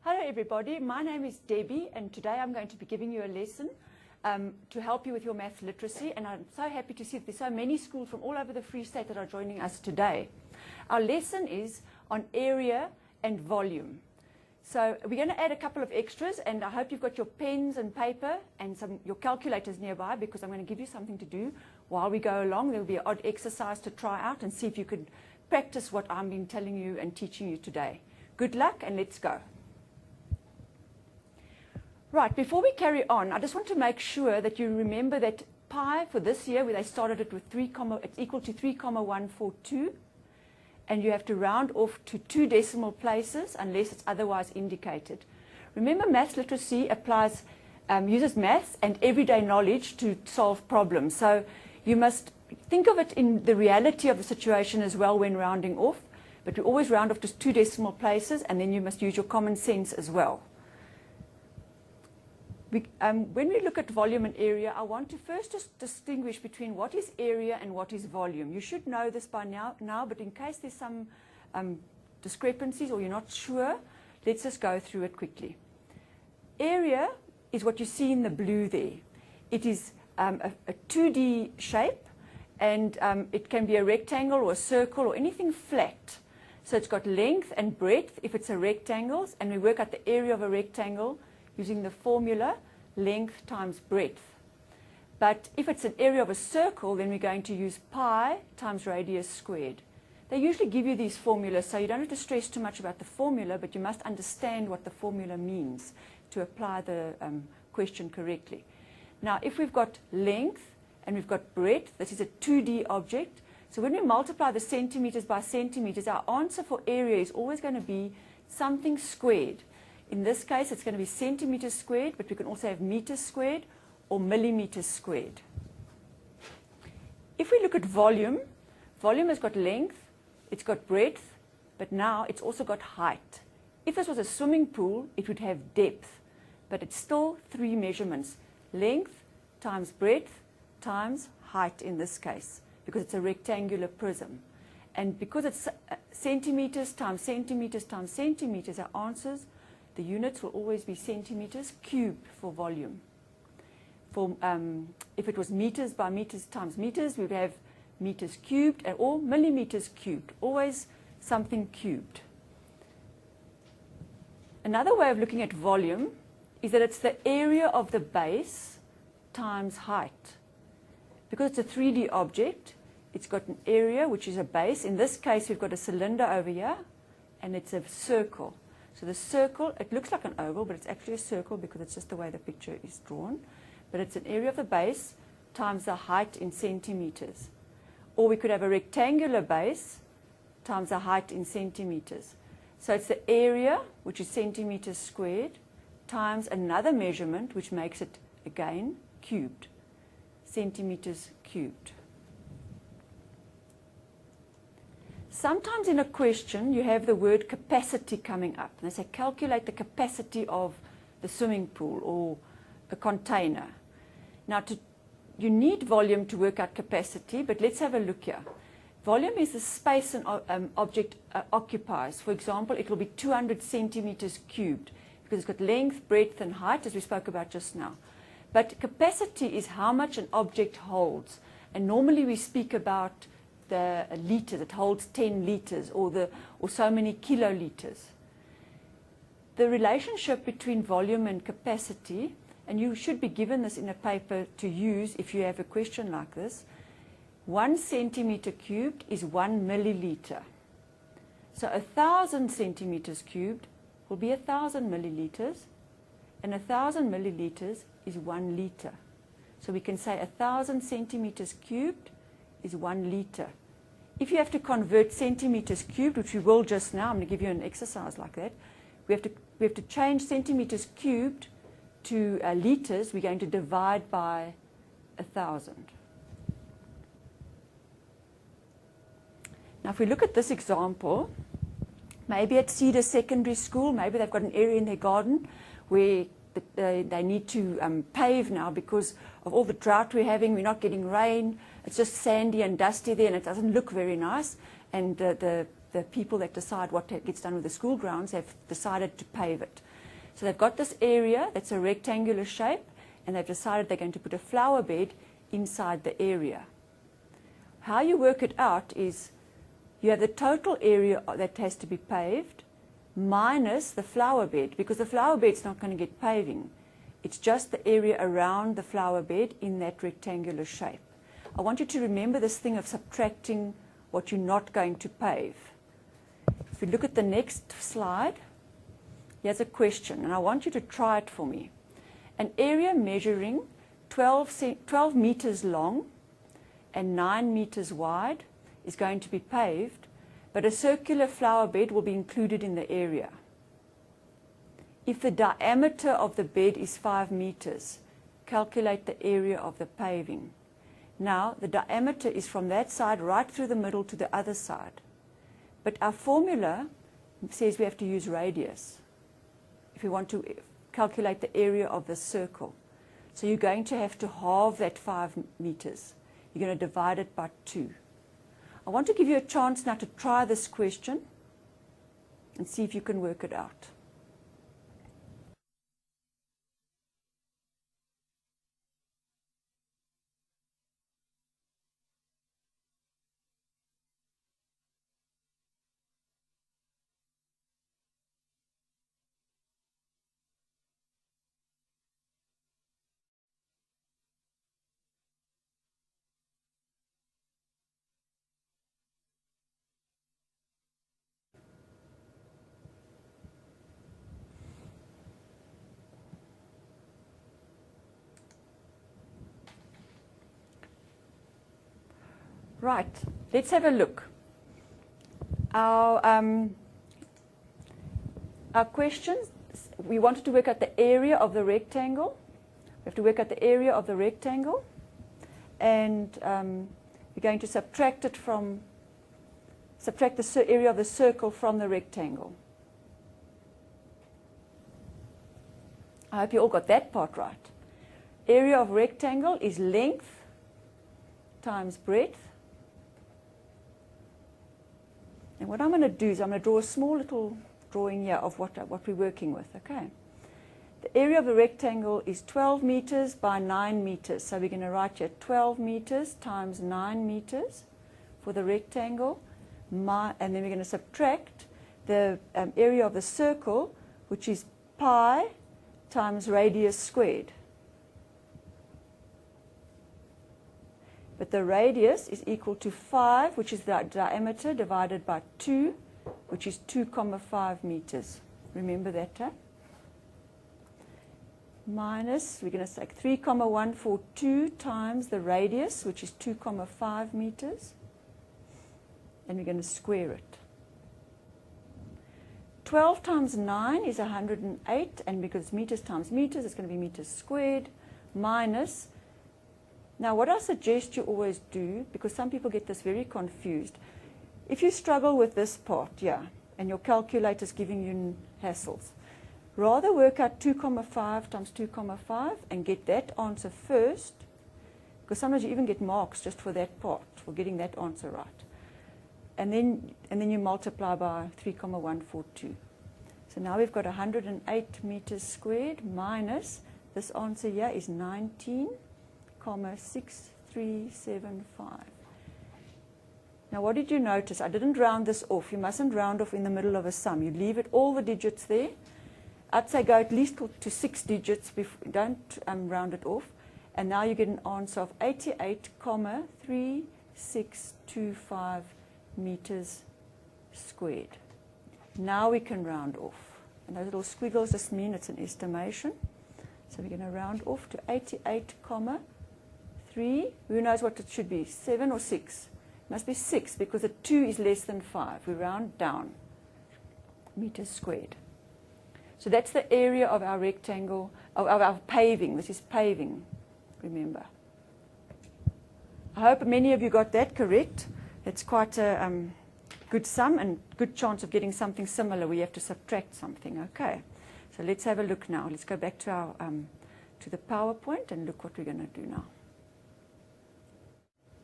Hello everybody, my name is Debbie and today I'm going to be giving you a lesson to help you with your maths literacy, and I'm so happy to see that there's so many schools from all over the Free State that are joining us today. Our lesson is on area and volume. So we're going to add a couple of extras, and I hope you've got your pens and paper and your calculators nearby, because I'm going to give you something to do while we go along. There will be an odd exercise to try out and see if you could practice what I've been telling you and teaching you today. Good luck and let's go. Right, before we carry on, I just want to make sure that you remember that pi for this year, where they started it with it's equal to 3,142, and you have to round off to 2 decimal places unless it's otherwise indicated. Remember, maths literacy uses maths and everyday knowledge to solve problems. So you must think of it in the reality of the situation as well when rounding off, but we always round off to 2 decimal places, and then you must use your common sense as well. When we look at volume and area, I want to first just distinguish between what is area and what is volume. You should know this by now, but in case there's some discrepancies or you're not sure, let's just go through it quickly. Area is what you see in the blue there. It is a 2D shape, and it can be a rectangle or a circle or anything flat. So it's got length and breadth if it's a rectangle, and we work out the area of a rectangle using the formula length times breadth. But if it's an area of a circle, then we're going to use pi times radius squared. They usually give you these formulas, so you don't have to stress too much about the formula, but you must understand what the formula means to apply the question correctly. Now, if we've got length and we've got breadth, this is a 2D object. So when we multiply the centimeters by centimeters, our answer for area is always going to be something squared. In this case, it's going to be centimeters squared, but we can also have meters squared or millimeters squared. If we look at volume, volume has got length, it's got breadth, but now it's also got height. If this was a swimming pool, it would have depth, but it's still 3 measurements: length times breadth times height in this case, because it's a rectangular prism. And because it's centimeters times centimeters times centimeters, our answers, the units will always be centimeters cubed for volume. If it was meters by meters times meters, we would have meters cubed or millimeters cubed, always something cubed. Another way of looking at volume is that it's the area of the base times height. Because it's a 3D object, it's got an area which is a base. In this case, we've got a cylinder over here, and it's a circle. So the circle, it looks like an oval, but it's actually a circle because it's just the way the picture is drawn. But it's an area of the base times the height in centimeters. Or we could have a rectangular base times the height in centimeters. So it's the area, which is centimeters squared, times another measurement, which makes it, again, cubed. Centimeters cubed. Sometimes in a question, you have the word capacity coming up. And they say, calculate the capacity of the swimming pool or a container. Now, you need volume to work out capacity, but let's have a look here. Volume is the space an object occupies. For example, it will be 200 centimeters cubed, because it's got length, breadth, and height, as we spoke about just now. But capacity is how much an object holds. And normally we speak about the liters, it holds 10 liters or so many kiloliters. The relationship between volume and capacity, and you should be given this in a paper to use if you have a question like this, 1 centimeter cubed is 1 milliliter. So 1,000 centimeters cubed will be 1,000 milliliters, and 1,000 milliliters is 1 liter. So we can say 1,000 centimeters cubed is 1 liter. If you have to convert centimeters cubed, which we will just now, I'm going to give you an exercise like that, we have to change centimeters cubed to liters. We're going to divide by 1,000. Now if we look at this example, maybe at Cedar Secondary School, maybe they've got an area in their garden where they need to pave now because of all the drought we're having. We're not getting rain. It's just sandy and dusty there, and it doesn't look very nice. And the people that decide what gets done with the school grounds have decided to pave it. So they've got this area that's a rectangular shape, and they've decided they're going to put a flower bed inside the area. How you work it out is you have the total area that has to be paved minus the flower bed, because the flower bed's not going to get paving. It's just the area around the flower bed in that rectangular shape. I want you to remember this thing of subtracting what you're not going to pave. If we look at the next slide, here's a question, and I want you to try it for me. An area measuring 12 meters long and 9 meters wide is going to be paved, but a circular flower bed will be included in the area. If the diameter of the bed is 5 meters, calculate the area of the paving. Now, the diameter is from that side right through the middle to the other side. But our formula says we have to use radius if we want to calculate the area of the circle. So you're going to have to halve that 5 meters. You're going to divide it by 2. I want to give you a chance now to try this question and see if you can work it out. Right, let's have a look. Our questions, we wanted to work out the area of the rectangle. We have to work out the area of the rectangle, and we're going to subtract the area of the circle from the rectangle. I hope you all got that part right. Area of rectangle is length times breadth. And what I'm going to do is I'm going to draw a small little drawing here of what we're working with, okay? The area of the rectangle is 12 meters by 9 meters. So we're going to write here 12 meters times 9 meters for the rectangle. And then we're going to subtract the area of the circle, which is pi times radius squared. But the radius is equal to 5, which is the diameter, divided by 2, which is 2,5 meters. Remember that, huh? Minus, we're going to take 3,142 times the radius, which is 2,5 meters. And we're going to square it. 12 times 9 is 108, and because it's meters times meters, it's going to be meters squared, minus. Now, what I suggest you always do, because some people get this very confused, if you struggle with this part, yeah, and your calculator's giving you hassles, rather work out 2,5 times 2,5 and get that answer first, because sometimes you even get marks just for that part, for getting that answer right. And then you multiply by 3,142. So now we've got 108 meters squared minus, this answer here is 19,6375. Now what did you notice? I didn't round this off. You mustn't round off in the middle of a sum. You leave it all the digits there. I'd say go at least to 6 digits. Don't round it off. And now you get an answer of 88,3625 meters squared. Now we can round off. And those little squiggles just mean it's an estimation. So we're going to round off to 88,3. Who knows what it should be? 7 or 6? It must be 6 because the 2 is less than 5. We round down. Meters squared. So that's the area of our rectangle, of our paving. This is paving, remember. I hope many of you got that correct. It's quite a good sum and good chance of getting something similar where you have to subtract something. Okay, so let's have a look now. Let's go back to our to the PowerPoint and look what we're going to do now.